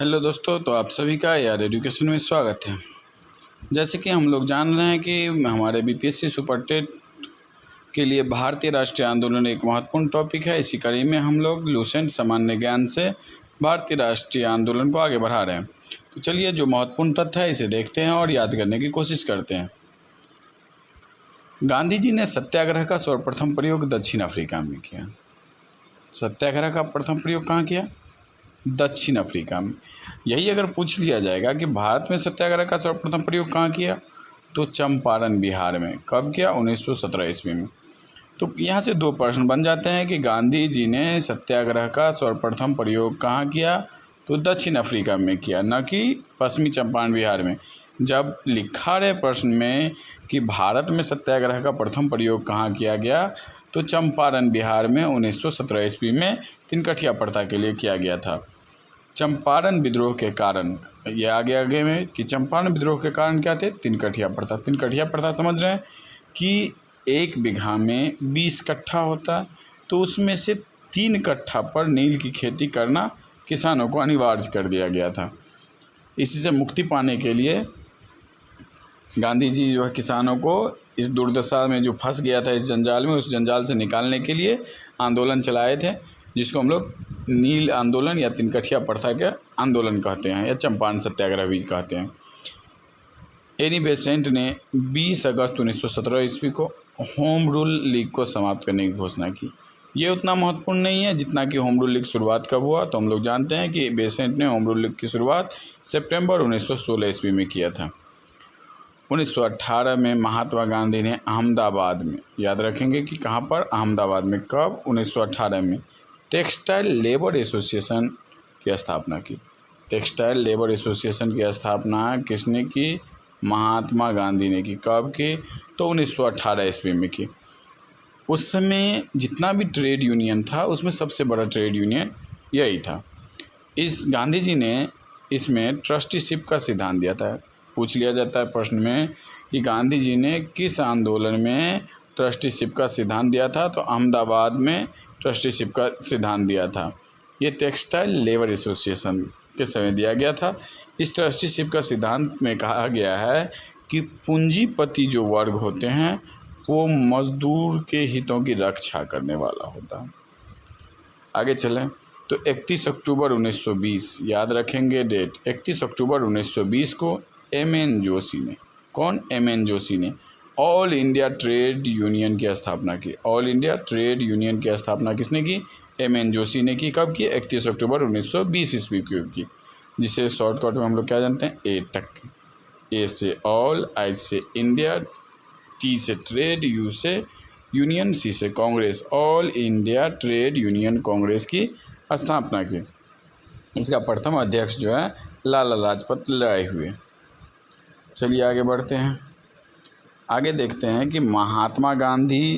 Hello दोस्तों, तो आप सभी का यार एजुकेशन में स्वागत है। जैसे कि हम लोग जान रहे हैं कि हमारे बीपीएससी सुपर टेट के लिए भारतीय राष्ट्रीय आंदोलन एक महत्वपूर्ण टॉपिक है। इसी कड़ी में हम लोग लूसेंट सामान्य ज्ञान से भारतीय राष्ट्रीय आंदोलन को आगे बढ़ा रहे हैं। तो चलिए, जो महत्वपूर्ण तथ्य है इसे देखते हैं और याद करने की कोशिश करते हैं। गांधी जी ने सत्याग्रह का सर्वप्रथम प्रयोग दक्षिण अफ्रीका में किया। सत्याग्रह का प्रथम प्रयोग कहाँ किया? दक्षिण अफ्रीका में। यही अगर पूछ लिया जाएगा कि भारत में सत्याग्रह का सर्वप्रथम प्रयोग कहाँ किया, तो चंपारण बिहार में। कब किया? 1917 ईस्वी में। तो यहाँ से दो प्रश्न बन जाते हैं कि गांधी जी ने सत्याग्रह का सर्वप्रथम प्रयोग कहाँ किया, तो दक्षिण अफ्रीका में किया, न कि पश्चिमी चंपारण बिहार में। जब लिखा रहे प्रश्न में कि भारत में सत्याग्रह का प्रथम प्रयोग कहाँ किया गया, तो चंपारण बिहार में 1917 ईस्वी में तिनकठिया प्रथा के लिए किया गया था। चंपारण विद्रोह के कारण, ये आगे में कि चंपारण विद्रोह के कारण क्या थे? तिनकठिया प्रथा। तिनकठिया प्रथा समझ रहे हैं कि 1 बीघा में 20 कट्ठा होता, तो उसमें से 3 कट्ठा पर नील की खेती करना किसानों को अनिवार्य कर दिया गया था। इसी से मुक्ति पाने के लिए गांधी जी जो है किसानों को इस दुर्दशा में जो फंस गया था, इस जंजाल में, उस जंजाल से निकालने के लिए आंदोलन चलाए थे, जिसको हम लोग नील आंदोलन या तिनकठिया प्रथा के आंदोलन कहते हैं, या चंपारण सत्याग्रह भी कहते हैं। एनी बेसेंट ने 20 अगस्त 1917 ईस्वी को होम रूल लीग को समाप्त करने की घोषणा की। ये उतना महत्वपूर्ण नहीं है जितना कि होम रूल लीग शुरुआत कब हुआ। तो हम लोग जानते हैं कि बेसेंट ने होम रूल लीग की शुरुआत सितंबर 1916 ईस्वी में किया था। 1918 में महात्मा गांधी ने अहमदाबाद में, याद रखेंगे कि कहाँ पर? अहमदाबाद में। कब? 1918 में टेक्सटाइल लेबर एसोसिएशन की स्थापना की। टेक्सटाइल लेबर एसोसिएशन की स्थापना किसने की? महात्मा गांधी ने की। कब की? तो 1918 ईस्वी में की। उस समय जितना भी ट्रेड यूनियन था, उसमें सबसे बड़ा ट्रेड यूनियन यही था। इस गांधी जी ने इसमें ट्रस्टीशिप का सिद्धांत दिया था। पूछ लिया जाता है प्रश्न में कि गांधी जी ने किस आंदोलन में ट्रस्टीशिप का सिद्धांत दिया था, तो अहमदाबाद में ट्रस्टीशिप का सिद्धांत दिया था। ये टेक्सटाइल लेबर एसोसिएशन के समय दिया गया था। इस ट्रस्टीशिप का सिद्धांत में कहा गया है कि पूंजीपति जो वर्ग होते हैं वो मजदूर के हितों की रक्षा करने वाला होता है। आगे चलें तो 31 अक्टूबर 1920, याद रखेंगे डेट, 31 अक्टूबर 1920 को एम.एन. जोशी ने, कौन? एम.एन. जोशी ने ऑल इंडिया ट्रेड यूनियन की स्थापना की। ऑल इंडिया ट्रेड यूनियन की स्थापना किसने की? एम.एन. जोशी ने की। कब की? 31 अक्टूबर 1920 ईस्वी को की, जिसे शॉर्टकट में हम लोग क्या जानते हैं? ए तक। ए से ऑल, आई से इंडिया, टी से ट्रेड, यू से यूनियन, सी से Congress. All India trade union Congress की स्थापना की। इसका प्रथम अध्यक्ष जो है लाला लाजपत राय हुए। चलिए आगे बढ़ते हैं। आगे देखते हैं कि महात्मा गांधी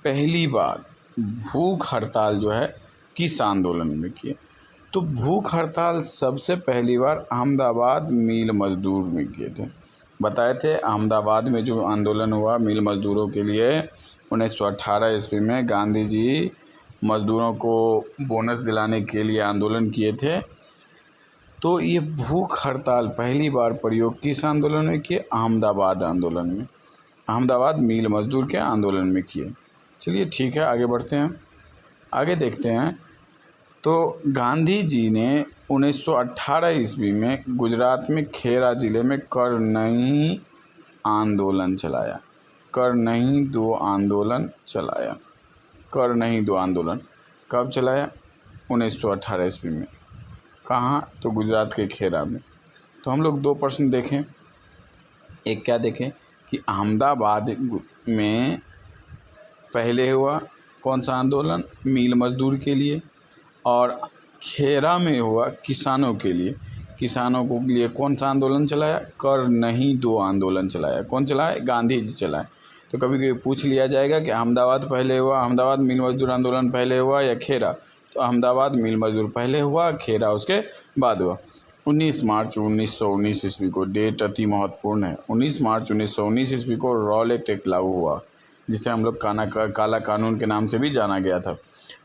पहली बार भूख हड़ताल जो है किस आंदोलन में किए, तो भूख हड़ताल सबसे पहली बार अहमदाबाद मिल मजदूर में किए थे। बताए थे अहमदाबाद में जो आंदोलन हुआ मिल मजदूरों के लिए 1918 ईस्वी में, गांधी जी मजदूरों को बोनस दिलाने के लिए आंदोलन किए थे। तो ये भूख हड़ताल पहली बार प्रयोग किस आंदोलन में किए? अहमदाबाद आंदोलन में, अहमदाबाद मिल मजदूर के आंदोलन में किए। चलिए ठीक है, आगे बढ़ते हैं। आगे देखते हैं तो गांधी जी ने 1918 ईस्वी में गुजरात में खेरा ज़िले में कर नहीं आंदोलन चलाया। कर नहीं दो आंदोलन चलाया। कर नहीं दो आंदोलन कब चलाया? 1918 ईस्वी में। कहाँ? तो गुजरात के खेरा में। तो हम लोग दो प्रश्न देखें। एक क्या देखें कि अहमदाबाद में पहले हुआ कौन सा आंदोलन? मील मजदूर के लिए। और खेरा में हुआ किसानों के लिए। किसानों के लिए कौन सा आंदोलन चलाया? कर नहीं दो आंदोलन चलाया। कौन चलाए? गांधी जी चलाए। तो कभी कभी पूछ लिया जाएगा कि अहमदाबाद पहले हुआ, अहमदाबाद मिल मजदूर आंदोलन पहले हुआ या खेरा? तो अहमदाबाद मिल मजदूर पहले हुआ, खेरा उसके बाद हुआ। 19 मार्च 1919 ईस्वी को, डेट अति महत्वपूर्ण है, 19 मार्च 1919 ईस्वी को रॉलेट एक्ट लागू हुआ। जिसे हम लोग काला कानून के नाम से भी जाना गया था।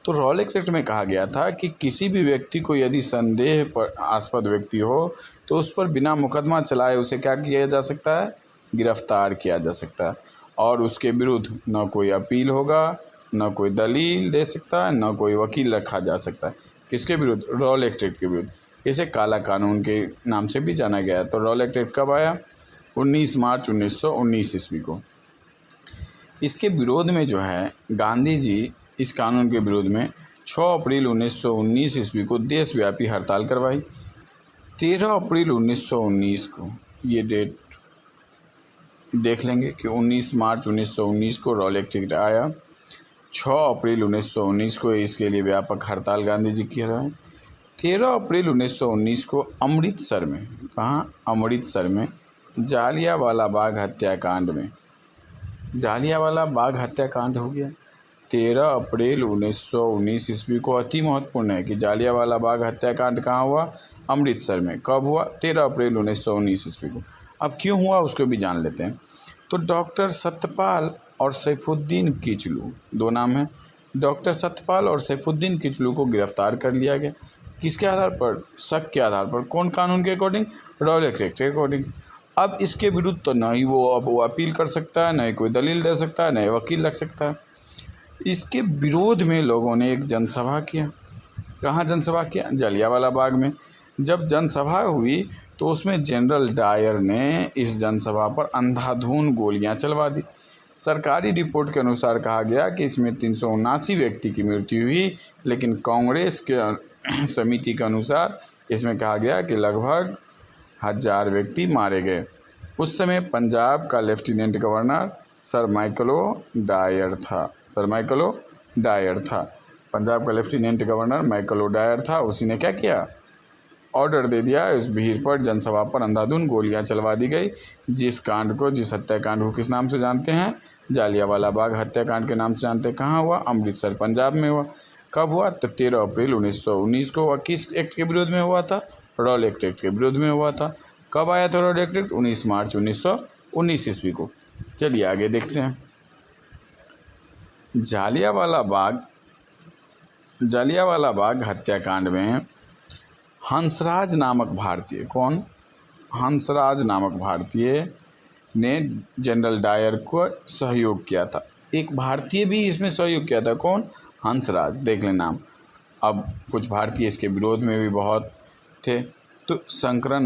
तो रॉलेट एक्ट में कहा गया था कि किसी भी व्यक्ति को यदि संदेह पर आस्पद व्यक्ति हो तो उस पर बिना मुकदमा चलाए उसे क्या किया जा सकता है, गिरफ्तार किया जा सकता है, और उसके विरुद्ध न कोई अपील होगा, न कोई दलील दे सकता है, न कोई वकील रखा जा सकता है। किसके विरुद्ध? रॉलेट एक्ट के विरुद्ध। इसे काला कानून के नाम से भी जाना गया। तो रॉलेट एक्ट कब आया? 19 मार्च 1919 ईस्वी को। इसके विरोध में जो है गांधी जी इस कानून के विरोध में 6 अप्रैल 1919 ईस्वी को देशव्यापी हड़ताल करवाई। 13 अप्रैल 1919 को, ये डेट देख लेंगे कि 19 मार्च 1919 को रॉलेट एक्ट आया। 6 अप्रैल 1919 को इसके लिए व्यापक हड़ताल गांधी जी की रहे। 13 अप्रैल 1919 को अमृतसर में, कहाँ? अमृतसर में जालियांवाला बाग हत्याकांड में, जालियांवाला बाग हत्याकांड हो गया। 13 अप्रैल 1919 ईस्वी को अति महत्वपूर्ण है कि जालियांवाला बाग हत्याकांड कहाँ हुआ? अमृतसर में। कब हुआ? 13 अप्रैल 1919 ईस्वी को। अब क्यों हुआ उसको भी जान लेते हैं। तो डॉक्टर सत्यपाल और सैफुद्दीन किचलू, दो नाम हैं, डॉक्टर सत्यपाल और सैफुद्दीन किचलू को गिरफ्तार कर लिया गया। किसके आधार पर? शक के आधार पर। कौन कानून के अकॉर्डिंग? रॉलेट एक्ट के अकॉर्डिंग। अब इसके विरुद्ध तो न ही वो अपील कर सकता है, न ही कोई दलील दे सकता है, न ही वकील रख सकता है। इसके विरोध में लोगों ने एक जनसभा किया। कहाँ जनसभा किया? जालियांवाला बाग में। जब जनसभा हुई तो उसमें जनरल डायर ने इस जनसभा पर अंधाधुंध गोलियां चलवा दी। सरकारी रिपोर्ट के अनुसार कहा गया कि इसमें 379 व्यक्ति की मृत्यु हुई, लेकिन कांग्रेस के समिति के अनुसार इसमें कहा गया कि लगभग 1000 व्यक्ति मारे गए। उस समय पंजाब का लेफ्टिनेंट गवर्नर सर माइकलो डायर था। सर माइकलो डायर था, पंजाब का लेफ्टिनेंट गवर्नर माइकलो डायर था। उसी ने क्या किया? ऑर्डर दे दिया, इस भीड़ पर, जनसभा पर अंधाधुंध गोलियां चलवा दी गई। जिस हत्याकांड को किस नाम से जानते हैं? जालियांवाला बाग हत्याकांड के नाम से जानते हैं। कहाँ हुआ? अमृतसर, पंजाब में हुआ। कब हुआ? तो 13 अप्रैल 1919 को। किस एक्ट के विरोध में हुआ था? रॉलेट एक्ट के विरोध में हुआ था। कब आया था रॉलेट एक्ट? 19 मार्च 1919 ईस्वी को। चलिए आगे देखते हैं। जालियांवाला बाग हत्याकांड में हंसराज नामक भारतीय, कौन? हंसराज नामक भारतीय ने जनरल डायर को सहयोग किया था। एक भारतीय भी इसमें सहयोग किया था। कौन? हंसराज। देख लें नाम। अब कुछ भारतीय इसके विरोध में भी बहुत थे। तो शंकरन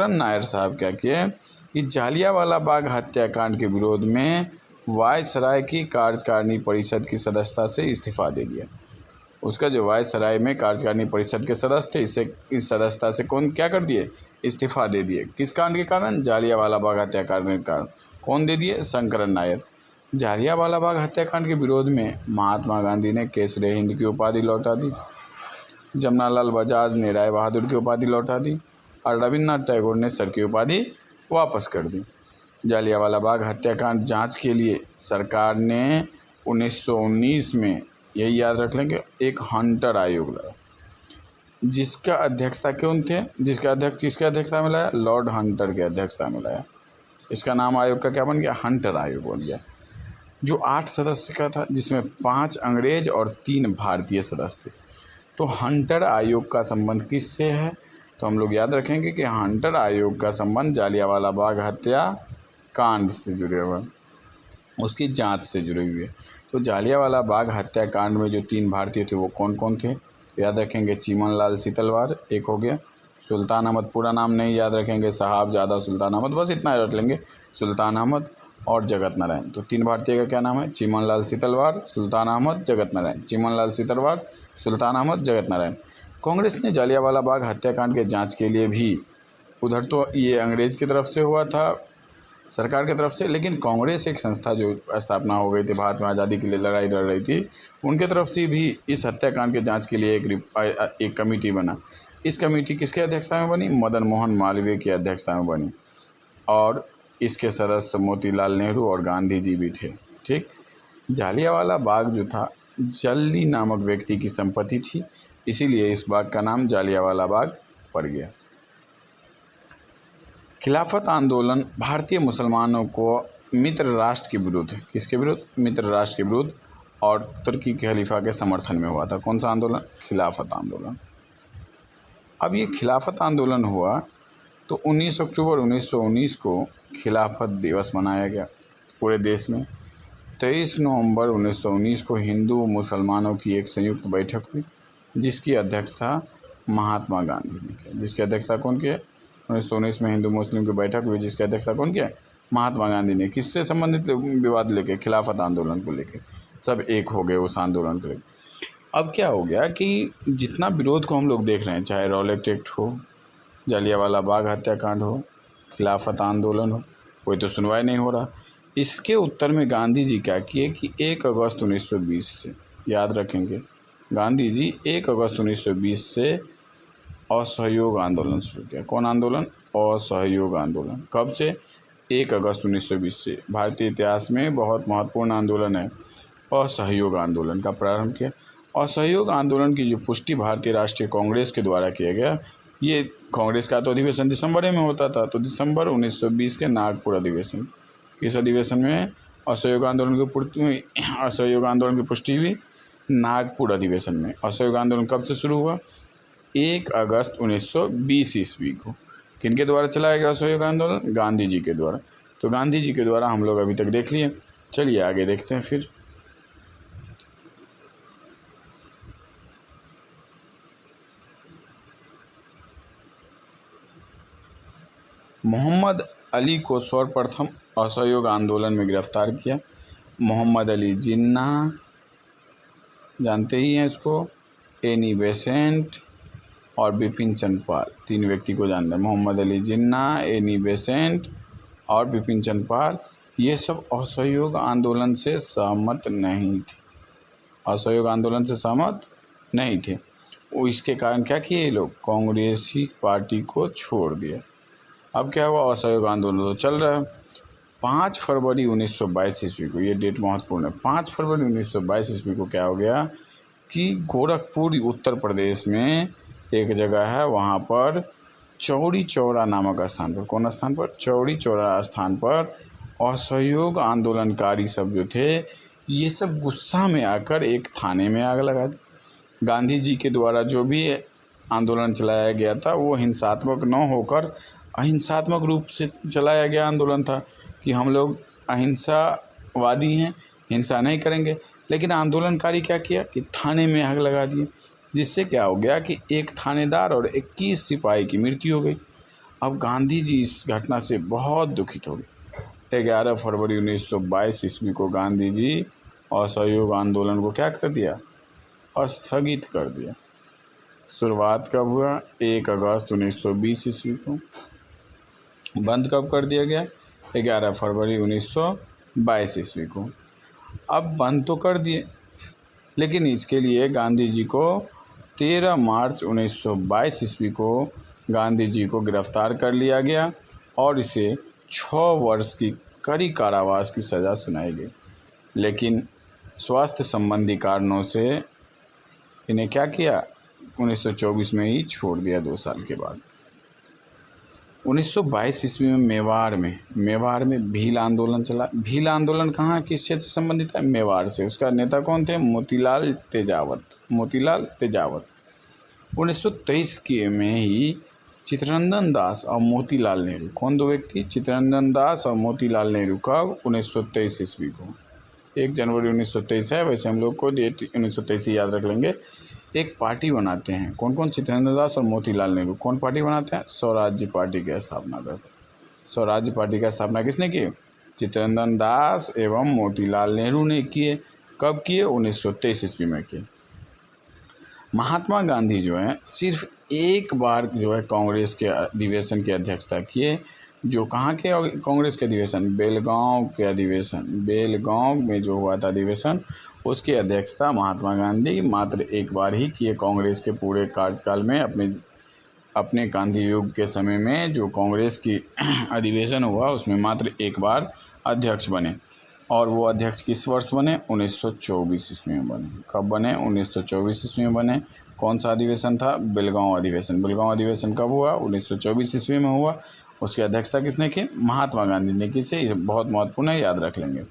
नायर साहब क्या किए कि जालियांवाला बाग हत्याकांड के विरोध में वायसराय की कार्यकारिणी परिषद की सदस्यता से इस्तीफा दे दिया। उसका जो वायसराय में कार्यकारिणी परिषद के सदस्य थे, इस सदस्यता से कौन क्या कर दिए? इस्तीफा दे दिए। किस कांड के कारण? जालियांवाला बाग हत्याकांड के कारण। कौन दे दिए? शंकरन नायर। जालियांवाला बाग हत्याकांड के विरोध में महात्मा गांधी ने केसरे हिंद की उपाधि लौटा दी, जमनालाल बजाज ने राय बहादुर की उपाधि लौटा दी, और रविन्द्रनाथ टैगोर ने सर की उपाधि वापस कर दी। जालियांवाला बाग हत्याकांड जांच के लिए सरकार ने 1919 में, यही याद रख लेंगे, एक हंटर आयोग लाया, जिसका अध्यक्षता कौन थे? किसके अध्यक्षता में लाया? लॉर्ड हंटर के अध्यक्षता में लाया। इसका नाम आयोग का क्या बन गया? हंटर आयोग बन गया, जो 8 सदस्य का था, जिसमें 5 अंग्रेज और 3 भारतीय सदस्य थे। तो हंटर आयोग का संबंध किससे है? तो हम लोग याद रखेंगे कि हंटर आयोग का संबंध जालियांवाला बाग हत्याकांड से जुड़े हुए, उसकी जांच से जुड़े हुए। तो जालियांवाला बाग हत्याकांड में जो 3 भारतीय थे वो कौन कौन थे? याद रखेंगे, चिमनलाल सीतलवार एक हो गया, सुल्तान अहमद, पूरा नाम नहीं याद रखेंगे, साहबजादा सुल्तान अहमद, बस इतना रख लेंगे, सुल्तान अहमद और जगत नारायण। तो 3 भारतीय का क्या नाम है? चिमनलाल सीतलवार, सुल्तान अहमद, जगत नारायण। चिमनलाल सीतलवार, सुल्तान अहमद, जगत नारायण। कांग्रेस ने जालियांवाला बाग हत्याकांड के जांच के लिए भी, उधर तो ये अंग्रेज की तरफ से हुआ था, सरकार की तरफ से, लेकिन कांग्रेस एक संस्था जो स्थापना हो गई थी, भारत में आज़ादी के लिए लड़ाई लड़ रही थी, उनके तरफ से भी इस हत्याकांड के जांच के लिए एक कमेटी बना। इस कमेटी किसके अध्यक्षता में बनी? मदन मोहन मालवीय की अध्यक्षता में बनी, और इसके सदस्य मोतीलाल नेहरू और गांधी जी भी थे। ठीक। जालियांवाला बाग जो था, जल्दी नामक व्यक्ति की संपत्ति थी, इसीलिए इस बाग का नाम जालियांवाला बाग पड़ गया। खिलाफत आंदोलन भारतीय मुसलमानों को मित्र राष्ट्र के विरुद्ध, किसके विरुद्ध? मित्र राष्ट्र के विरुद्ध, और तुर्की के खलीफा के समर्थन में हुआ था। कौन सा आंदोलन? खिलाफत आंदोलन। अब ये खिलाफत आंदोलन हुआ तो 19 अक्टूबर 1919 को खिलाफत दिवस मनाया गया पूरे देश में। 23 नवंबर 1919 को हिंदू मुसलमानों की एक संयुक्त बैठक हुई, जिसकी अध्यक्षता महात्मा गांधी ने किया। जिसकी अध्यक्षता कौन किया? 1919 में हिंदू मुस्लिम की बैठक हुई, जिसकी अध्यक्षता कौन किया? महात्मा गांधी ने। किससे संबंधित विवाद लेके? खिलाफत आंदोलन को लेके। सब एक हो गए उस आंदोलन को लेकर। अब क्या हो गया कि जितना विरोध को हम लोग देख रहे हैं, चाहे रॉलेट एक्ट हो, जालियांवाला बाग हत्याकांड हो, खिलाफत आंदोलन हो, कोई तो सुनवाई नहीं हो रहा। इसके उत्तर में गांधी जी क्या किए कि 1 अगस्त 1920 से, याद रखेंगे, गांधी जी 1 अगस्त 1920 से असहयोग आंदोलन शुरू किया। कौन आंदोलन? असहयोग आंदोलन। कब से? 1 अगस्त 1920 से। भारतीय इतिहास में बहुत महत्वपूर्ण आंदोलन है। असहयोग आंदोलन का प्रारंभ किया। असहयोग आंदोलन की जो पुष्टि भारतीय राष्ट्रीय कांग्रेस के द्वारा किया गया। ये कांग्रेस का तो अधिवेशन दिसंबर में होता था, तो दिसंबर 1920 के नागपुर अधिवेशन, इस अधिवेशन में असहयोग आंदोलन की पुष्टि हुई नागपुर अधिवेशन में। असहयोग आंदोलन कब से शुरू हुआ? 1 अगस्त 1920 ईस्वी को। किनके द्वारा चलाया गया असहयोग आंदोलन? गांधी जी के द्वारा। तो गांधी जी के द्वारा हम लोग अभी तक देख लिए। चलिए आगे देखते हैं फिर। मोहम्मद अली को सर्वप्रथम असहयोग आंदोलन में गिरफ्तार किया। मोहम्मद अली जिन्ना, जानते ही हैं इसको, एनी बेसेंट और बिपिन चंद्र पाल, 3 व्यक्ति को जानते हैं। मोहम्मद अली जिन्ना, एनी बेसेंट और बिपिन चंद्र पाल, ये सब असहयोग आंदोलन से सहमत नहीं थे। असहयोग आंदोलन से सहमत नहीं थे। वो इसके कारण क्या किए? ये लोग कांग्रेसी पार्टी को छोड़ दिए। अब क्या हुआ? असहयोग आंदोलन तो चल रहा है। 5 फरवरी 1922 ईस्वी को, ये डेट महत्वपूर्ण है, 5 फरवरी 1922 ईस्वी को क्या हो गया कि गोरखपुर उत्तर प्रदेश में एक जगह है, वहाँ पर चौड़ी चौरा नामक स्थान पर, कौन स्थान पर? चौड़ी चौरा स्थान पर असहयोग आंदोलनकारी सब जो थे, ये सब गुस्सा में आकर एक थाने में आग लगा दी। गांधी जी के द्वारा जो भी आंदोलन चलाया गया था वो हिंसात्मक न होकर अहिंसात्मक रूप से चलाया गया आंदोलन था कि हम लोग अहिंसावादी हैं, हिंसा नहीं करेंगे। लेकिन आंदोलनकारी क्या किया कि थाने में आग लगा दिए, जिससे क्या हो गया कि एक थानेदार और 21 सिपाही की मृत्यु हो गई। अब गांधी जी इस घटना से बहुत दुखित हो गए। 11 फरवरी 1922 ईस्वी को गांधी जी असहयोग आंदोलन को क्या कर दिया? स्थगित कर दिया। शुरुआत कब हुआ? 1 अगस्त 1920 ईस्वी को। बंद कब कर दिया गया? 11 फरवरी 1922 ईस्वी को। अब बंद तो कर दिए, लेकिन इसके लिए गांधी जी को 13 मार्च 1922 ईस्वी को गांधी जी को गिरफ्तार कर लिया गया और इसे 6 वर्ष की कड़ी कारावास की सज़ा सुनाई गई। लेकिन स्वास्थ्य संबंधी कारणों से इन्हें क्या किया? 1924 में ही छोड़ दिया, 2 साल के बाद। 1922 ईस्वी में मेवाड़ में भील आंदोलन चला। भील आंदोलन कहाँ, किस क्षेत्र से संबंधित है? मेवाड़ से। उसका नेता कौन थे? मोतीलाल तेजावत। 1923 के में ही चित्तरंजन दास और मोतीलाल नेहरू, कौन 2 व्यक्ति? चित्तरंजन दास और मोतीलाल नेहरू। कब? 1923 ईस्वी को। 1 जनवरी 1923 है, वैसे हम लोग को डेट 1923 याद रख लेंगे। एक पार्टी बनाते हैं, कौन कौन? चित्तरंजन दास और मोतीलाल नेहरू। कौन पार्टी बनाते हैं? स्वराज्य पार्टी की स्थापना करते हैं। स्वराज्य पार्टी की स्थापना किसने की? चित्तरंजन दास एवं मोतीलाल नेहरू ने किए। कब किए? 1923 ईस्वी में किए। महात्मा गांधी जो है सिर्फ एक बार जो है कांग्रेस के अधिवेशन की अध्यक्षता किए। जो कहाँ के कांग्रेस के अधिवेशन? बेलगांव के अधिवेशन। बेलगांव में जो हुआ था अधिवेशन, उसकी अध्यक्षता महात्मा गांधी मात्र एक बार ही किए कांग्रेस के पूरे कार्यकाल में। अपने गांधी युग के समय में जो कांग्रेस की अधिवेशन हुआ उसमें मात्र एक बार अध्यक्ष बने। और वो अध्यक्ष किस वर्ष बने? 1924 ईस्वी में बने। कब बने? 1924 ईस्वी में बने। कौन सा अधिवेशन था? बेलगांव अधिवेशन। बेलगांव अधिवेशन कब हुआ? 1924 ईस्वी में हुआ। उसकी अध्यक्षता किसने की? महात्मा गांधी ने की। से बहुत महत्वपूर्ण है, याद रख लेंगे।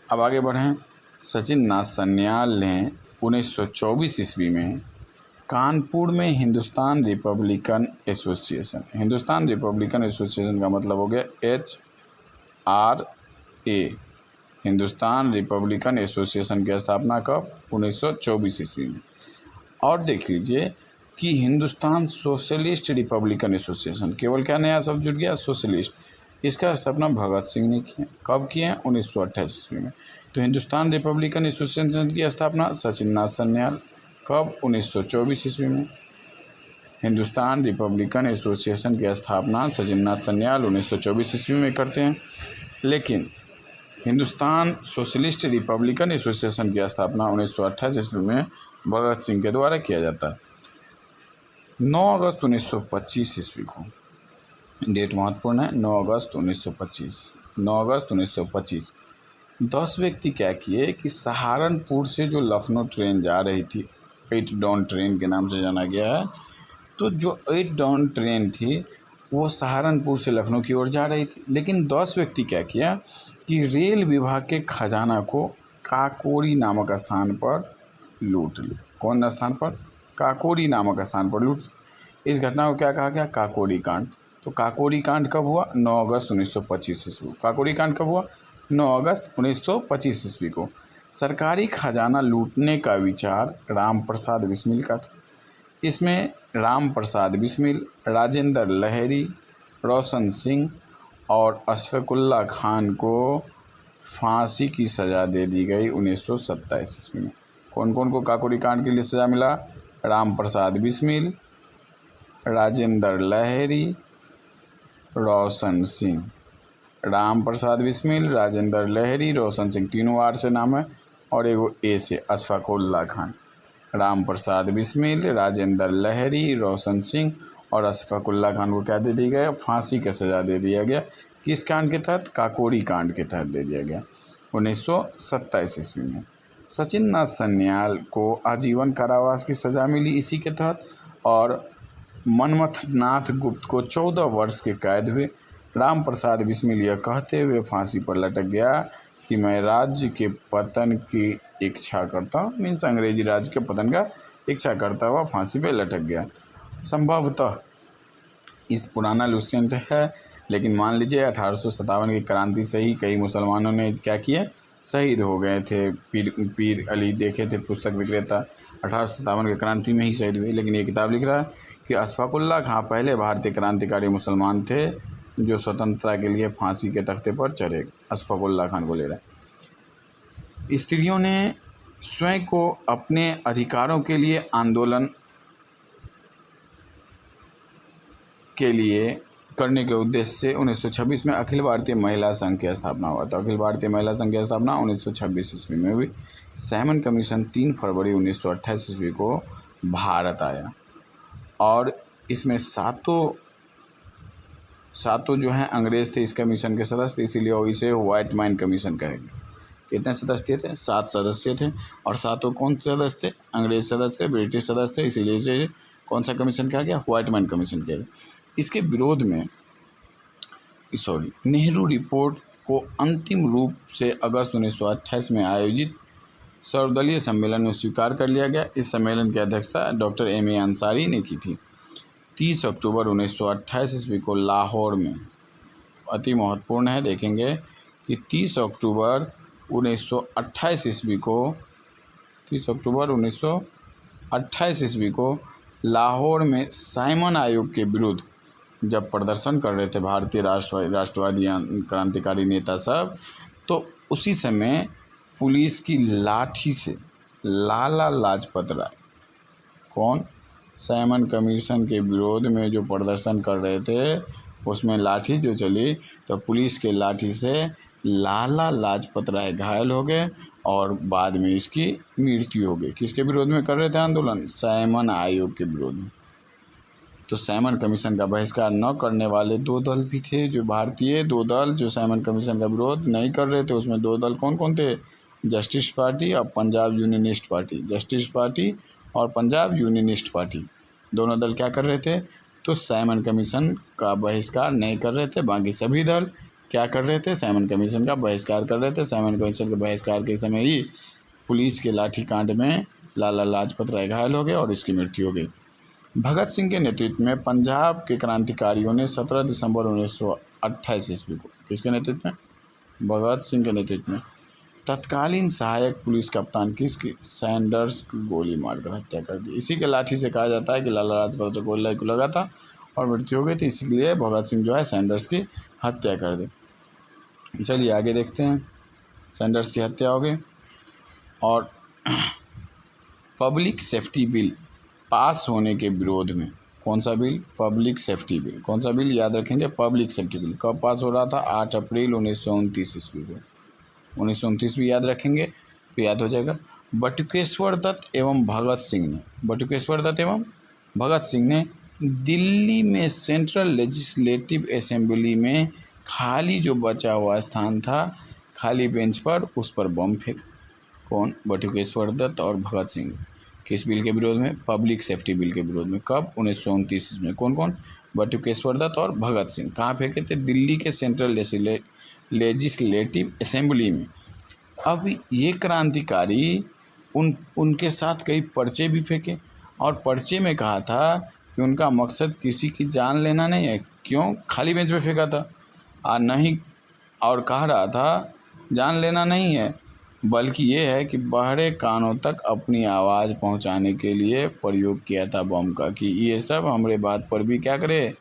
अब आगे बढ़ें। सचिन नाथ सन्याल ने 1924 ईस्वी में कानपुर में Hindustan Republican association, Hindustan Republican association का मतलब हो गया HRA, हिंदुस्तान रिपब्लिकन एसोसिएशन की स्थापना कब? 1924 ईस्वी में। और देख लीजिए कि हिंदुस्तान सोशलिस्ट रिपब्लिकन एसोसिएशन, केवल क्या नया शब्द जुड़ गया? सोशलिस्ट। इसका स्थापना भगत सिंह ने की। कब किए हैं? 1928 ईस्वी में। तो हिंदुस्तान रिपब्लिकन एसोसिएशन की स्थापना सचिन नाथ सन्याल, कब? 1924 ईस्वी में। हिंदुस्तान रिपब्लिकन एसोसिएशन की स्थापना सचिन नाथ सन्याल 1924 ईस्वी में करते हैं। लेकिन हिंदुस्तान सोशलिस्ट रिपब्लिकन एसोसिएशन की स्थापना 1928 ईस्वी में भगत सिंह के द्वारा किया जाता है। 9 अगस्त 1925 ईस्वी को, डेट महत्वपूर्ण है, 9 अगस्त 1925, 9 अगस्त 1925 10 व्यक्ति क्या किए कि सहारनपुर से जो लखनऊ ट्रेन जा रही थी, 8 डॉन ट्रेन के नाम से जाना गया है, तो जो 8 डॉन ट्रेन थी वो सहारनपुर से लखनऊ की ओर जा रही थी। लेकिन 10 व्यक्ति क्या किया कि रेल विभाग के खजाना को काकोरी नामक स्थान पर लूट लिया। कौन स्थान पर? काकोरी नामक स्थान पर लूट। इस घटना को क्या कहा गया? काकोरी कांड। तो काकोरी कांड कब हुआ? 9 अगस्त 1925 ईस्वी को। काकोरी कांड कब हुआ? 9 अगस्त 1925 ईस्वी को। सरकारी खजाना लूटने का विचार राम प्रसाद बिस्मिल का था। इसमें राम प्रसाद बिस्मिल, राजेंद्र लहरी, रोशन सिंह और अशफाकुल्ला खान को फांसी की सज़ा दे दी गई 1927 ईस्वी में। कौन कौन को काकोरी कांड के लिए सज़ा मिला? राम प्रसाद बिस्मिल, राजेंद्र लहरी, रोशन सिंह। राम प्रसाद बिस्मिल, राजेंद्र लहरी, रोशन सिंह, तीनों आर से नाम है और एगो ए से अशफाकुल्ला खान। राम प्रसाद बिस्मिल, राजेंद्र लहरी, रोशन सिंह और अशफाकुल्ला खान को क्या दे दिया गया? फांसी का सज़ा दे दिया गया। किस कांड के तहत? काकोरी कांड के तहत दे दिया गया 1927 ईस्वी में। सचिन नाथ सन्याल को आजीवन कारावास की सज़ा मिली इसी के तहत, और मनमथ नाथ गुप्त को 14 वर्ष के कैद हुए। राम प्रसाद बिस्मिल यह कहते हुए फांसी पर लटक गया कि मैं राज्य के पतन की इच्छा करता हूँ, मीन्स अंग्रेजी राज्य के पतन का इच्छा करता हुआ फांसी पे लटक गया। संभवतः इस पुराना लुसेंट है, लेकिन मान लीजिए 1857 की क्रांति से ही कई मुसलमानों ने क्या किया? शहीद हो गए थे। पीर अली देखे थे पुस्तक विक्रेता, 1857 की क्रांति में ही शहीद हुए। लेकिन ये किताब लिख रहा है कि अशफाकुल्ला खां पहले भारतीय क्रांतिकारी मुसलमान थे जो स्वतंत्रता के लिए फांसी के तख्ते पर चढ़े। अशफाकुल्ला खान को ले रहा है। स्त्रियों ने स्वयं को अपने अधिकारों के लिए आंदोलन के लिए करने के उद्देश्य से 1926 में अखिल भारतीय महिला संघ की स्थापना हुआ। तो अखिल भारतीय महिला संघ की स्थापना 1926 ईस्वी में हुई। साइमन कमीशन 3 फरवरी 1928 ईस्वी को भारत आया और इसमें सातों जो हैं अंग्रेज़ थे इस कमीशन के सदस्य, इसीलिए इसे व्हाइट मैन कमीशन कहेंगे। कितने सदस्य थे? 7 सदस्य थे और सातों कौन सदस्य थे? अंग्रेज सदस्य थे, ब्रिटिश सदस्य थे, इसीलिए इसे कौन सा कमीशन कहा गया? व्हाइट मैन कमीशन कहा गया। इसके विरोध में नेहरू रिपोर्ट को अंतिम रूप से अगस्त 1928 में आयोजित सर्वदलीय सम्मेलन में स्वीकार कर लिया गया। इस सम्मेलन की अध्यक्षता डॉक्टर M.A. अंसारी ने की थी। 30 अक्टूबर 1928 ईस्वी को लाहौर में, अति महत्वपूर्ण है, देखेंगे कि 30 अक्टूबर 1928 ईस्वी को 30 अक्टूबर 1928 ईस्वी को लाहौर में साइमन आयोग के विरुद्ध जब प्रदर्शन कर रहे थे भारतीय राष्ट्रवादी क्रांतिकारी नेता सब, तो उसी समय पुलिस की लाठी से लाला लाजपत राय, कौन? साइमन कमीशन के विरोध में जो प्रदर्शन कर रहे थे उसमें लाठी जो चली, तो पुलिस के लाठी से लाला लाजपत राय घायल हो गए और बाद में इसकी मृत्यु हो गई। किसके विरोध में कर रहे थे आंदोलन? साइमन आयोग के विरोध में। तो साइमन कमीशन का बहिष्कार न करने वाले 2 दल भी थे, जो भारतीय 2 दल जो साइमन कमीशन का विरोध नहीं कर रहे थे, उसमें 2 दल कौन कौन थे? जस्टिस पार्टी और Punjab unionist party. Justice party और पंजाब यूनियनिस्ट पार्टी दोनों दल क्या कर रहे थे? तो साइमन कमीशन का बहिष्कार नहीं कर रहे थे। बाकी सभी दल क्या कर रहे थे? साइमन कमीशन का बहिष्कार कर रहे थे। साइमन कमीशन के बहिष्कार के समय ही पुलिस के लाठीकांड में लाला लाजपत राय घायल हो गए और इसकी मृत्यु हो गई। भगत सिंह के नेतृत्व में पंजाब के क्रांतिकारियों ने 17 दिसंबर 1928 ईस्वी को, किसके नेतृत्व में? भगत सिंह के नेतृत्व में तत्कालीन सहायक पुलिस कप्तान किसकी? सैंडर्स की गोली मारकर हत्या कर दी। इसी के लाठी से कहा जाता है कि लाला लाजपत राय गोली को लगा था और मृत्यु हो गई थी, इसलिए भगत सिंह जो है सैंडर्स की हत्या कर दी। चलिए आगे देखते हैं। सैंडर्स की हत्या हो गई और पब्लिक सेफ्टी बिल पास होने के विरोध में, कौन सा बिल? Public safety bill. कौन सा बिल? याद रखेंगे, पब्लिक सेफ्टी बिल। कब पास हो रहा था? 8 अप्रैल 1929 ईस्वी को। 1929 भी याद रखेंगे तो याद हो जाएगा। बटुकेश्वर दत्त एवं भगत सिंह ने, बटुकेश्वर दत्त एवं भगत सिंह ने दिल्ली में सेंट्रल लेजिस्लेटिव असेंबली में खाली जो बचा हुआ स्थान था, खाली बेंच पर, उस पर बम फेंका। कौन? बटुकेश्वर दत्त और भगत सिंह। किस बिल के विरोध में? पब्लिक सेफ्टी बिल के विरोध में। कब? 1929 में। कौन कौन? बटुकेश्वर दत्त और भगत सिंह। कहाँ फेंके थे? दिल्ली के सेंट्रल लेजिस्लेटिव असेंबली में। अब ये क्रांतिकारी उनके साथ कई पर्चे भी फेंके और पर्चे में कहा था कि उनका मकसद किसी की जान लेना नहीं है। क्यों? खाली बेंच पे फेंका था और नहीं, और कह रहा था जान लेना नहीं है, बल्कि ये है कि बहरे कानों तक अपनी आवाज़ पहुंचाने के लिए प्रयोग किया था बम का, कि ये सब हमारे बात पर भी क्या करे,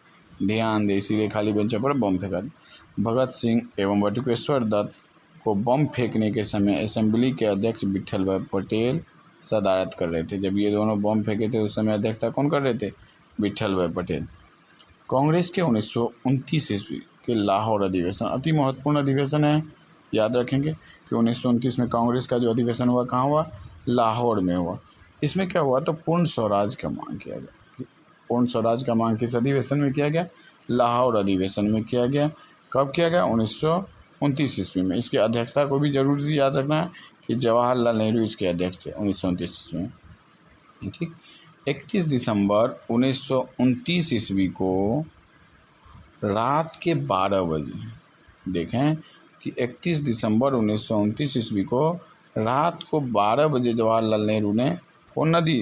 ध्यान दे, इसीलिए खाली बेंचों पर बम फेंका। भगत सिंह एवं बटुकेश्वर दत्त को बम फेंकने के समय असेंबली के अध्यक्ष विट्ठल भाई पटेल सदारत कर रहे थे। जब ये दोनों बम फेंके थे उस समय अध्यक्षता कौन कर रहे थे? विट्ठल भाई पटेल। कांग्रेस के 1929 ईस्वी के लाहौर अधिवेशन अति महत्वपूर्ण अधिवेशन है, याद रखेंगे कि 1929 में कांग्रेस का जो अधिवेशन हुआ कहाँ हुआ? लाहौर में हुआ। इसमें क्या हुआ? तो पूर्ण स्वराज का मांग किया गया। पूर्ण स्वराज का मांग किस अधिवेशन में किया गया? लाहौर अधिवेशन में किया गया। कब किया गया? 1929 ईस्वी में। इसकी अध्यक्षता को भी जरूर याद रखना है कि जवाहरलाल नेहरू इसके अध्यक्ष थे 1929 ईस्वी में। ठीक। 31 दिसंबर 1929 ईस्वी को रात के 12 बजे, देखें कि 31 दिसंबर 1929 ईस्वी को रात को 12 बजे जवाहरलाल नेहरू ने कौन नदी?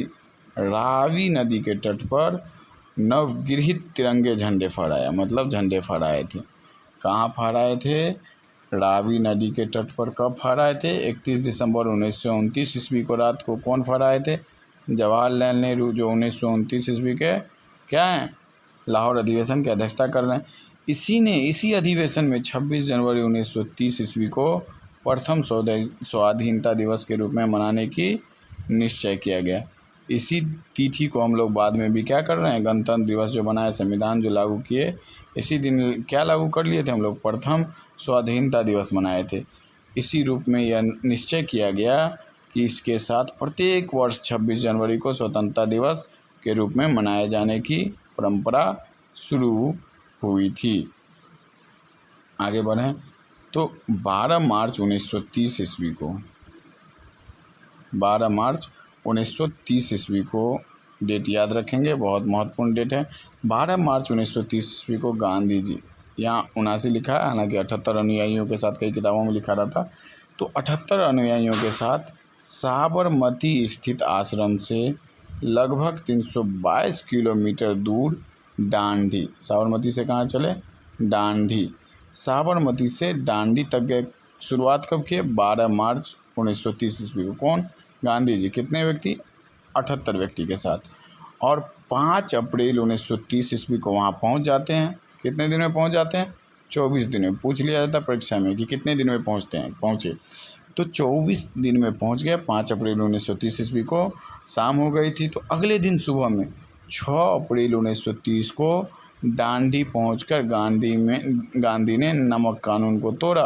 रावी नदी के तट पर नवगृहित तिरंगे झंडे फहराया, मतलब झंडे फहराए थे। कहाँ फहराए थे? रावी नदी के तट पर। कब फहराए थे? 31 दिसंबर 1929 ईस्वी को रात को। कौन फहराए थे? जवाहरलाल नेहरू, जो 1929 ईस्वी के क्या हैं? लाहौर अधिवेशन की अध्यक्षता कर रहे हैं। इसी अधिवेशन में 26 जनवरी 1930 ईस्वी को प्रथम स्वाधीनता दिवस के रूप में मनाने की निश्चय किया गया। इसी तिथि को हम लोग बाद में भी क्या कर रहे हैं? गणतंत्र दिवस जो बनाया, संविधान जो लागू किए, इसी दिन क्या लागू कर लिए थे हम लोग? प्रथम स्वाधीनता दिवस मनाए थे। इसी रूप में यह निश्चय किया गया कि इसके साथ प्रत्येक वर्ष 26 जनवरी को स्वतंत्रता दिवस के रूप में मनाए जाने की परंपरा शुरू हुई थी। आगे बढ़ें तो 12 मार्च 1930 ईस्वी को, 12 मार्च 1930 ईस्वी को डेट याद रखेंगे, बहुत महत्वपूर्ण डेट है। 12 मार्च 1930 ईस्वी को गांधी जी, यहाँ 79 लिखा है, हालांकि 78 अनुयायियों के साथ कई किताबों में लिखा रहता, तो 78 अनुयायियों के साथ साबरमती स्थित आश्रम से लगभग 322 किलोमीटर दूर डांडी, साबरमती से कहाँ चले? डांडी। साबरमती से डांडी तक गए। शुरुआत कब किए? 12 मार्च 1930 ईस्वी को। कौन? गांधी जी। कितने व्यक्ति? 78 व्यक्ति के साथ। और 5 अप्रैल 1930 ईस्वी को वहाँ पहुँच जाते हैं। कितने दिन में पहुँच जाते हैं? 24 दिन में। पूछ लिया जाता परीक्षा में कि कितने दिन में पहुँचे, तो 24 दिन में पहुँच गए। 5 अप्रैल 1930 ईस्वी को शाम हो गई थी, तो अगले दिन सुबह में 6 अप्रैल 1930 को डांडी पहुंचकर गांधी ने नमक कानून को तोड़ा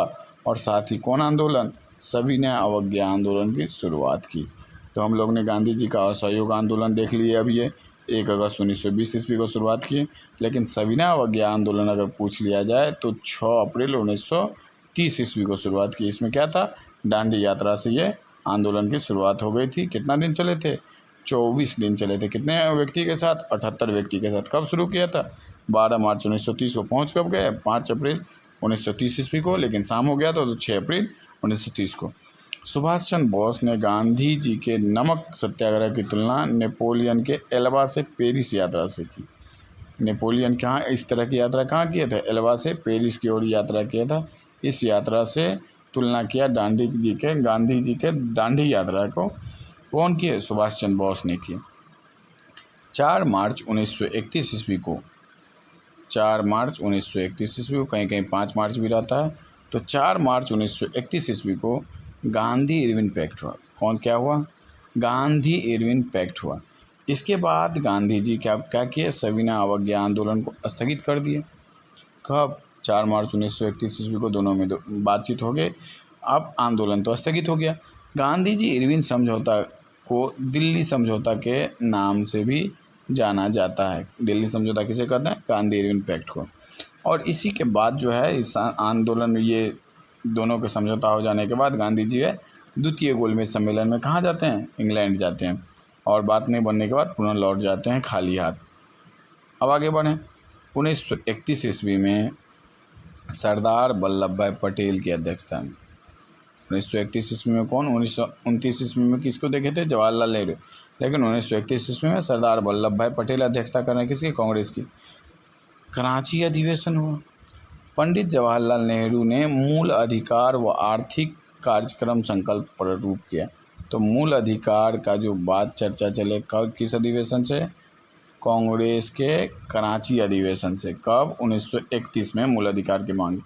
और साथ ही कौन आंदोलन? सविनय अवज्ञा आंदोलन की शुरुआत की। तो हम लोग ने गांधी जी का असहयोग आंदोलन देख लिया अभी, ये 1 अगस्त 1920 ईस्वी को शुरुआत की। लेकिन सविनय अवज्ञा आंदोलन अगर पूछ लिया जाए तो 6 अप्रैल 1930 ईस्वी को शुरुआत की। इसमें क्या था, दांडी यात्रा से ये आंदोलन की शुरुआत हो गई थी। कितना दिन चले थे, 24 दिन चले थे। कितने व्यक्ति के साथ, 78 व्यक्ति के साथ। कब शुरू किया था, 12 मार्च 1930 को। पहुँच कब गए, 5 अप्रैल 1930 ईस्वी को, लेकिन शाम हो गया था तो 6 अप्रैल 1930 को। सुभाष चंद्र बोस ने गांधी जी के नमक सत्याग्रह की तुलना नेपोलियन के एल्बा से पेरिस यात्रा से की। नेपोलियन कहाँ इस तरह की यात्रा कहाँ किया था, एल्बा से पेरिस की ओर यात्रा किया था। इस यात्रा से तुलना किया गांधी जी के दांडी यात्रा को। कौन किए, सुभाष चंद्र बोस ने की। 4 मार्च 1931 ईस्वी को, 4 मार्च 1931 ईस्वी को, कहीं कहीं 5 मार्च भी रहता है, तो 4 मार्च 1931 ईस्वी को गांधी इरविन पैक्ट हुआ। कौन क्या हुआ, गांधी इरविन पैक्ट हुआ। इसके बाद गांधी जी क्या किए, सविनय अवज्ञा आंदोलन को स्थगित कर दिए। कब, 4 मार्च 1931 ईस्वी को। दोनों में बातचीत हो गई, अब आंदोलन तो स्थगित हो गया। गांधी जी इरविन समझौता को दिल्ली समझौता के नाम से भी जाना जाता है। दिल्ली समझौता किसे कहते हैं, गांधी इरविन पैक्ट को। और इसी के बाद जो है इस आंदोलन, ये दोनों के समझौता हो जाने के बाद गांधी जी है द्वितीय गोलमेज सम्मेलन में कहाँ जाते हैं, इंग्लैंड जाते हैं, और बात नहीं बनने के बाद पुनः लौट जाते हैं खाली हाथ। अब आगे बढ़ें। 1931 ईस्वी में सरदार वल्लभ भाई पटेल की अध्यक्षता में, 1931 ईस्वी में कौन, 1929 ईस्वी में किसको देखे थे, जवाहरलाल नेहरू। लेकिन 1931 ईस्वी में सरदार वल्लभ भाई पटेल अध्यक्षता कर रहे हैं, किसकी, कांग्रेस की। कराची अधिवेशन हुआ। पंडित जवाहरलाल नेहरू ने मूल अधिकार व आर्थिक कार्यक्रम संकल्प प्रारूप किया। तो मूल अधिकार का जो बात चर्चा चले कब, किस अधिवेशन से, कांग्रेस के कराची अधिवेशन से। कब, 1931 में मूल अधिकार की मांग।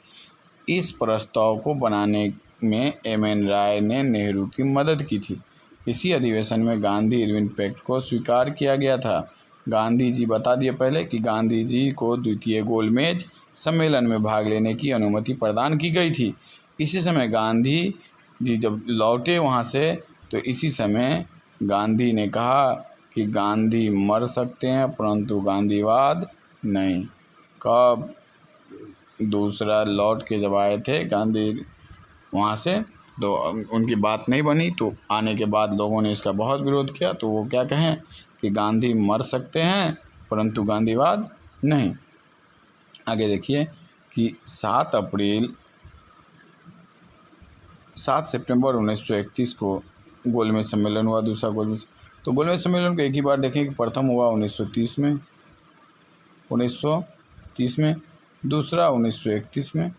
इस प्रस्ताव को बनाने में एम.एन. राय ने नेहरू की मदद की थी। इसी अधिवेशन में गांधी इरविन पैक्ट को स्वीकार किया गया था। गांधी जी, बता दिए पहले कि गांधी जी को द्वितीय गोलमेज सम्मेलन में भाग लेने की अनुमति प्रदान की गई थी। इसी समय गांधी जी जब लौटे वहाँ से, तो इसी समय गांधी ने कहा कि गांधी मर सकते हैं परंतु गांधीवाद नहीं। कब, दूसरा लौट के जब आए थे गांधी वहाँ से, तो उनकी बात नहीं बनी, तो आने के बाद लोगों ने इसका बहुत विरोध किया। तो वो क्या कहें कि गांधी मर सकते हैं परंतु गांधीवाद नहीं। आगे देखिए कि 7 सितंबर 1931 को गोलमेज सम्मेलन हुआ, दूसरा गोलमेज। तो गोलमेज सम्मेलन को एक ही बार देखें कि प्रथम हुआ 1930 में, 1930 में, दूसरा 1931 में,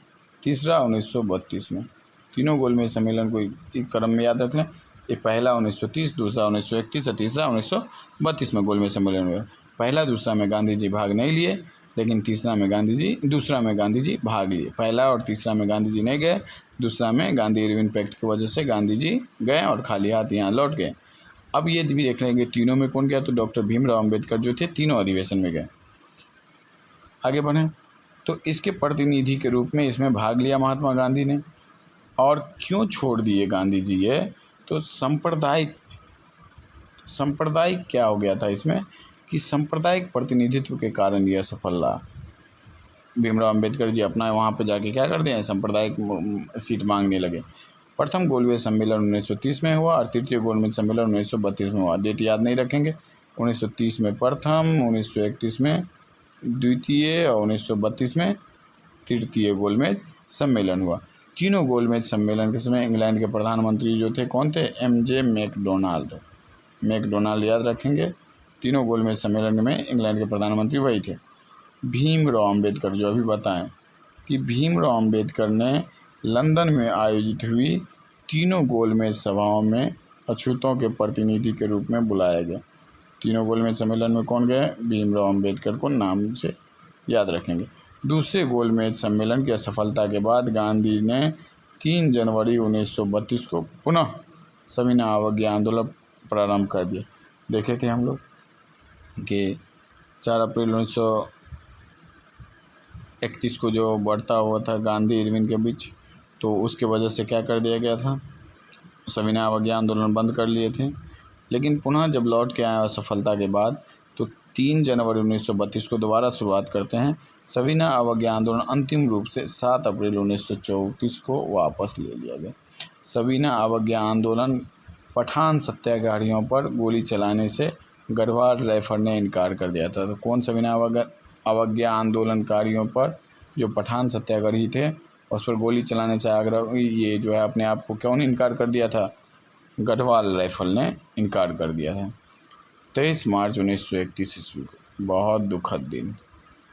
तीसरा 1932 में। तीनों गोलमेज सम्मेलन को एक क्रम में याद रख लें। ये पहला 1930, दूसरा 1931 और तीसरा 1932 में गोलमेज सम्मेलन हुआ। पहला दूसरा में गांधी जी भाग नहीं लिए, लेकिन दूसरा में गांधी जी भाग लिए। पहला और तीसरा में गांधी जी नहीं गए, दूसरा में गांधी इरविन पैक्ट की वजह से गांधी जी गए और खाली हाथ यहाँ लौट गए। अब ये भी देख लेंगे तीनों में कौन गया, तो डॉक्टर भीमराव अम्बेडकर जो थे तीनों अधिवेशन में गए। आगे बढ़ें। तो इसके प्रतिनिधि के रूप में इसमें भाग लिया महात्मा गांधी ने। और क्यों छोड़ दिए गांधी जी ये, तो सांप्रदायिक क्या हो गया था इसमें कि सांप्रदायिक प्रतिनिधित्व के कारण यह सफल रहा। भीमराव अम्बेडकर जी अपना वहाँ पे जाके क्या कर दिए, सांप्रदायिक सीट मांगने लगे। प्रथम गोलमेज सम्मेलन 1930 में हुआ और तृतीय गोलमेज सम्मेलन 1932 में हुआ। डेट याद नहीं रखेंगे। 1930 में प्रथम, 1931 में द्वितीय और 1932 में तृतीय गोलमेज सम्मेलन हुआ। तीनों गोलमेज सम्मेलन के समय इंग्लैंड के प्रधानमंत्री जो थे कौन थे, एम.जे. मैकडोनाल्ड याद रखेंगे। तीनों गोलमेज सम्मेलन में इंग्लैंड के प्रधानमंत्री वही थे। भीमराव अम्बेडकर, जो अभी बताएं कि भीमराव अम्बेडकर ने लंदन में आयोजित हुई तीनों गोलमेज सभाओं में अछूतों के प्रतिनिधि के रूप में बुलाया गया। तीनों गोलमेज सम्मेलन में कौन गए, भीमराव अम्बेडकर को नाम से याद रखेंगे। दूसरे गोलमेज सम्मेलन की असफलता के बाद गांधी ने 3 जनवरी 1932 को पुनः सविनय अवज्ञा आंदोलन प्रारंभ कर दिया। देखे थे हम लोग कि 4 अप्रैल 1931 को जो बढ़ता हुआ था गांधी इरविन के बीच, तो उसके वजह से क्या कर दिया गया था, सविनय अवज्ञा आंदोलन बंद कर लिए थे। लेकिन पुनः जब लौट के आया असफलता के बाद, तो 3 जनवरी 1932 को दोबारा शुरुआत करते हैं। सविनय अवज्ञा आंदोलन अंतिम रूप से 7 अप्रैल 1934 को वापस ले लिया गया। सविनय अवज्ञा आंदोलन पठान सत्याग्रहियों पर गोली चलाने से गढ़वाल राइफल ने इनकार कर दिया था। तो कौन सविनय अवज्ञा आंदोलनकारियों पर जो पठान सत्याग्रही थे उस पर गोली चलाने से ये जो है अपने आप को क्यों इनकार कर दिया था? गढ़वाल राइफल ने इनकार कर दिया था। 23 मार्च 1931 ईस्वी को, बहुत दुखद दिन,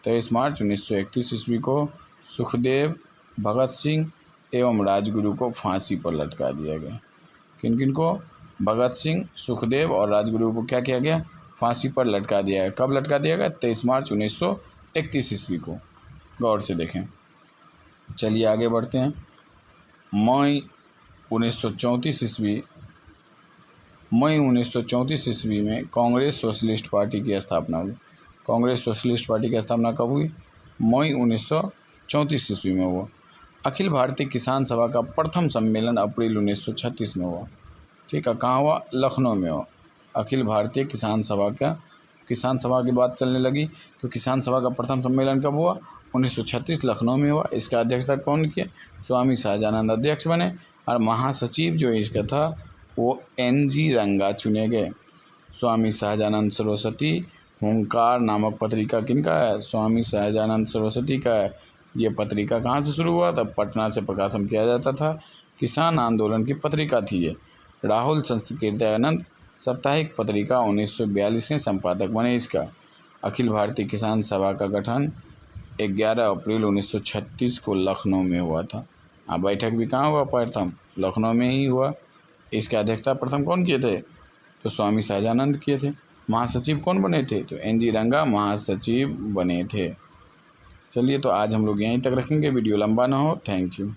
23 मार्च 1931 ईस्वी को सुखदेव, भगत सिंह एवं राजगुरु को फांसी पर लटका दिया गया। किन किन को? भगत सिंह, सुखदेव और राजगुरु को क्या किया गया? फांसी पर लटका दिया गया। कब लटका दिया गया? 23 मार्च 1931 ईस्वी को। गौर से देखें। चलिए आगे बढ़ते हैं। मई 1934 ईस्वी में कांग्रेस सोशलिस्ट पार्टी की स्थापना हुई। कांग्रेस सोशलिस्ट पार्टी की स्थापना कब हुई? मई 1934 ईस्वी में हुआ। अखिल भारतीय किसान सभा का प्रथम सम्मेलन अप्रैल 1936 में हुआ। ठीक है, कहाँ हुआ? लखनऊ में हुआ। अखिल भारतीय किसान सभा की बात चलने लगी तो किसान सभा का प्रथम सम्मेलन कब हुआ? 1936 लखनऊ में हुआ। इसका अध्यक्षता कौन किया? स्वामी सहजानंद अध्यक्ष बने और महासचिव जो इसका था वो NG रंगा चुने गए। स्वामी सहजानंद सरस्वती हुंकार नामक पत्रिका किनका है? स्वामी सहजानंद सरस्वती का है। ये पत्रिका कहाँ से शुरू हुआ था? पटना से प्रकाशन किया जाता था। किसान आंदोलन की पत्रिका थी ये। राहुल संस्कृत्यानंद साप्ताहिक पत्रिका 1942 में संपादक बने इसका। अखिल भारतीय किसान सभा का गठन 11 अप्रैल 1936 को लखनऊ में हुआ था। बैठक भी कहाँ हुआ? प्रथम लखनऊ में ही हुआ। इसका अध्यक्षता प्रथम कौन किए थे? तो स्वामी सहजानंद किए थे। महासचिव कौन बने थे? तो NG रंगा महासचिव बने थे। चलिए तो आज हम लोग यहीं तक रखेंगे, वीडियो लंबा ना हो। Thank you.